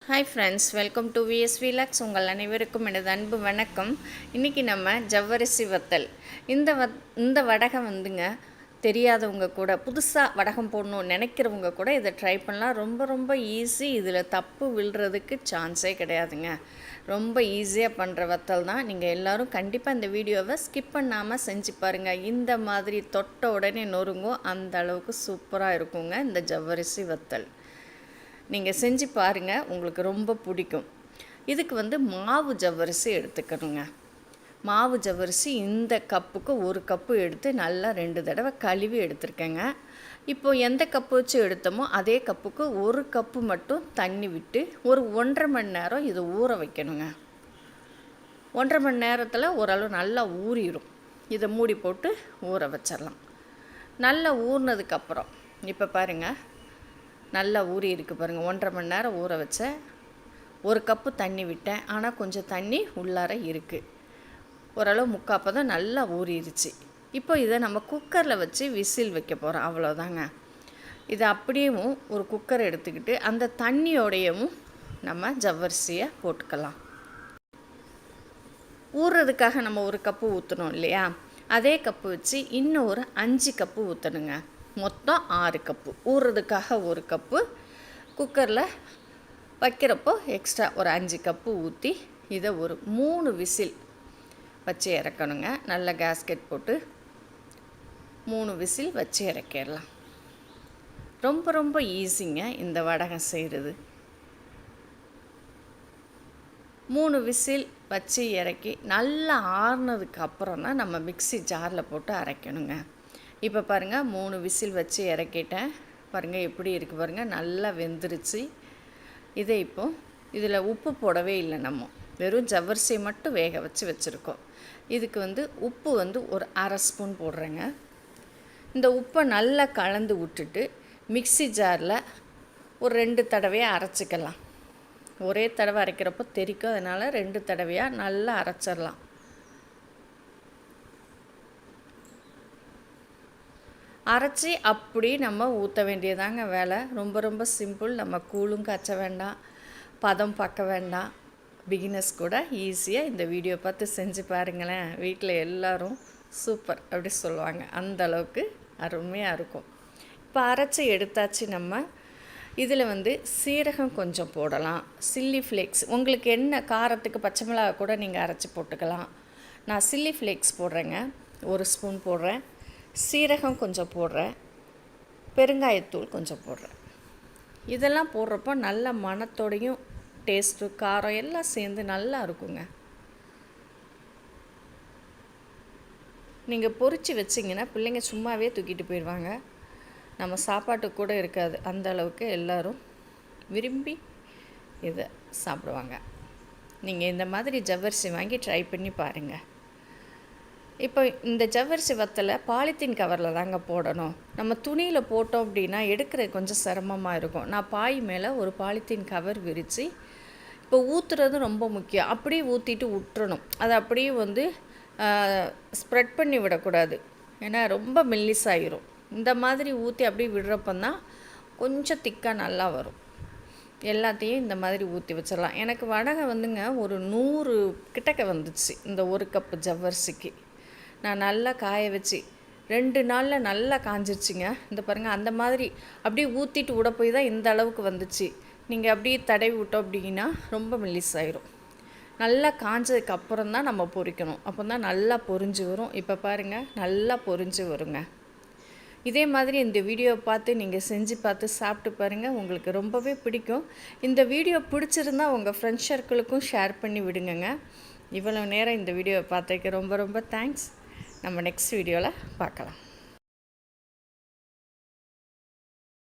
Hi friends, welcome to VSV logs. உங்கள் அனைவருக்கும் எனது அன்பு வணக்கம். இன்றைக்கி நம்ம ஜவ்வரிசி வத்தல். இந்த வடகம் தெரியாதவங்க கூட, புதுசாக வடகம் போடணும்னு நினைக்கிறவங்க கூட இதை ட்ரை பண்ணலாம். ரொம்ப ஈஸி. இதில் தப்பு விழுறதுக்கு சான்ஸே கிடையாதுங்க. ரொம்ப ஈஸியாக பண்ணுற வத்தல் தான். நீங்கள் எல்லோரும் கண்டிப்பாக இந்த வீடியோவை ஸ்கிப் பண்ணாமல் செஞ்சு பாருங்கள். இந்த மாதிரி தொட்ட உடனே நொறுங்கும், அந்த அளவுக்கு சூப்பராக இருக்குங்க இந்த ஜவ்வரிசி வத்தல். நீங்கள் செஞ்சு பாருங்கள், உங்களுக்கு ரொம்ப பிடிக்கும். இதுக்கு மாவு ஜவ்வரிசி எடுத்துக்கணுங்க. மாவு ஜவ்வரிசி இந்த கப்புக்கு 1 கப்பு எடுத்து நல்லா 2 தடவை கழுவி எடுத்துருக்கேங்க. இப்போது எந்த கப்பு வச்சு எடுத்தோமோ அதே கப்புக்கு 1 கப்பு மட்டும் தண்ணி விட்டு ஒரு 1.5 மணி நேரம் இதை ஊற வைக்கணுங்க. 1.5 மணி நேரத்தில் ஓரளவு நல்லா ஊறிடும். இதை மூடி போட்டு ஊற வச்சிடலாம். நல்லா ஊறினதுக்கப்புறம் இப்போ பாருங்கள், நல்லா ஊறி இருக்குது பாருங்கள். 1.5 மணி நேரம் ஊற வச்சேன். 1 கப்பு தண்ணி விட்டேன், ஆனால் கொஞ்சம் தண்ணி உள்ளார இருக்குது. ஓரளவு முக்காப்பதம் நல்லா ஊறிடுச்சு. இப்போ இதை நம்ம குக்கரில் வச்சு விசில் வைக்க போகிறோம், அவ்வளோதாங்க. இதை அப்படியேவும் ஒரு குக்கர் எடுத்துக்கிட்டு அந்த தண்ணியோடையவும் நம்ம ஜவ்வரிசியை போட்டுக்கலாம். ஊறுறதுக்காக நம்ம 1 கப்பு ஊற்றணும் இல்லையா, அதே கப்பு வச்சு இன்னும் ஒரு 5 கப்பு ஊற்றணுங்க. மொத்தம் 6 கப்பு. ஊறுறதுக்காக 1 கப்பு, குக்கரில் வைக்கிறப்போ எக்ஸ்ட்ரா ஒரு 5 கப்பு ஊற்றி இதை ஒரு 3 விசில் வச்சு இறக்கணுங்க. நல்ல கேஸ்கெட் போட்டு 3 விசில் வச்சு இறக்கிடலாம். ரொம்ப ஈஸிங்க இந்த வடகம் செய்கிறது. 3 விசில் வச்சு இறக்கி நல்லா ஆறுனதுக்கு அப்புறம் தான் நம்ம மிக்ஸி ஜாரில் போட்டு அரைக்கணுங்க. இப்போ பாருங்கள், 3 விசில் வச்சு இறக்கிட்டேன். பாருங்கள் எப்படி இருக்குது பாருங்கள், நல்லா வெந்துருச்சு. இதை இப்போது இதில் உப்பு போடவே இல்லை, நம்ம வெறும் ஜவ்வரிசியை மட்டும் வேக வச்சு வச்சுருக்கோம். இதுக்கு உப்பு ஒரு 1/2 ஸ்பூன் போடுறேங்க. இந்த உப்பை நல்லா கலந்து விட்டுட்டு மிக்ஸி ஜாரில் ஒரு 2 தடவையாக அரைச்சிக்கலாம். ஒரே தடவை அரைக்கிறப்போ தெரிக்கும், அதனால் 2 தடவையாக நல்லா அரைச்சிடலாம். அரைச்சி அப்படி நம்ம ஊற்ற வேண்டியதாங்க வேலை. ரொம்ப சிம்பிள். நம்ம கூழும் காய்ச்ச வேண்டாம், பதம் பார்க்க வேண்டாம். பிகினர்ஸ் கூட ஈஸியாக இந்த வீடியோ பார்த்து செஞ்சு பாருங்களேன். வீட்டில் எல்லோரும் சூப்பர் அப்படி சொல்லுவாங்க. அந்த அளவுக்கு அருமையாக இருக்கும். இப்போ அரைச்சி எடுத்தாச்சு. நம்ம இதில் சீரகம் கொஞ்சம் போடலாம், சில்லி ஃப்ளேக்ஸ், உங்களுக்கு என்ன காரத்துக்கு பச்சை மிளகா கூட நீங்கள் அரைச்சி போட்டுக்கலாம். நான் சில்லி ஃப்ளேக்ஸ் போடுறேங்க, 1 ஸ்பூன் போடுறேன். சீரகம் கொஞ்சம் போடுறேன், பெருங்காயத்தூள் கொஞ்சம் போடுறேன். இதெல்லாம் போடுறப்போ நல்ல மணத்தோடையும் டேஸ்ட்டு காரம் எல்லாம் சேர்ந்து நல்லா இருக்குங்க. நீங்கள் பொரித்து வச்சிங்கன்னா பிள்ளைங்க சும்மாவே தூக்கிட்டு போயிடுவாங்க. நம்ம சாப்பாட்டுக்கு கூட இருக்காது, அந்த அளவுக்கு எல்லோரும் விரும்பி இதை சாப்பிடுவாங்க. நீங்கள் இந்த மாதிரி ஜவ்வரிசி வாங்கி ட்ரை பண்ணி பாருங்கள். இப்போ இந்த ஜவ்வரிசி வத்தலை பாலித்தீன் கவரில் தாங்க போடணும். நம்ம துணியில் போட்டோம் அப்படின்னா எடுக்கிறது கொஞ்சம் சிரமமாக இருக்கும். நான் பாய் மேலே ஒரு பாலித்தீன் கவர் விரித்து இப்போ ஊற்றுறது ரொம்ப முக்கியம். அப்படியே ஊற்றிட்டு விட்டுறணும். அதை அப்படியே ஸ்ப்ரெட் பண்ணி விடக்கூடாது, ஏன்னா ரொம்ப மெல்லிசாயிரும். இந்த மாதிரி ஊற்றி அப்படியே விடுறப்பந்தான் கொஞ்சம் திக்காக நல்லா வரும். எல்லாத்தையும் இந்த மாதிரி ஊற்றி வச்சிடலாம். எனக்கு வடகை ஒரு 100 கிட்டக்க வந்துச்சு இந்த 1 கப்பு ஜவ்வரிசிக்கு. நான் நல்லா காய வச்சு 2 நாளில் நல்லா காஞ்சிருச்சுங்க. இந்த பாருங்கள், அந்த மாதிரி அப்படியே ஊற்றிட்டு விட போய் தான் இந்த அளவுக்கு வந்துச்சு. நீங்கள் அப்படியே தடவி விட்டோம் அப்படின்னா ரொம்ப மெல்லிசாயிரும். நல்லா காஞ்சதுக்கு அப்புறம் தான் நம்ம பொரிக்கணும், அப்போ தான் நல்லா பொரிஞ்சு வரும். இப்போ பாருங்கள், நல்லா பொரிஞ்சு வருங்க. இதே மாதிரி இந்த வீடியோவை பார்த்து நீங்கள் செஞ்சு பார்த்து சாப்பிட்டு பாருங்கள், உங்களுக்கு ரொம்பவே பிடிக்கும். இந்த வீடியோ பிடிச்சிருந்தால் உங்கள் ஃப்ரெண்ட்ஸ் சர்க்கிளுக்கும் ஷேர் பண்ணி விடுங்கங்க. இவ்வளோ நேரம் இந்த வீடியோவை பார்த்ததுக்கு ரொம்ப தேங்க்ஸ். நம்ம நெக்ஸ்ட் வீடியோவில் பார்க்கலாம்.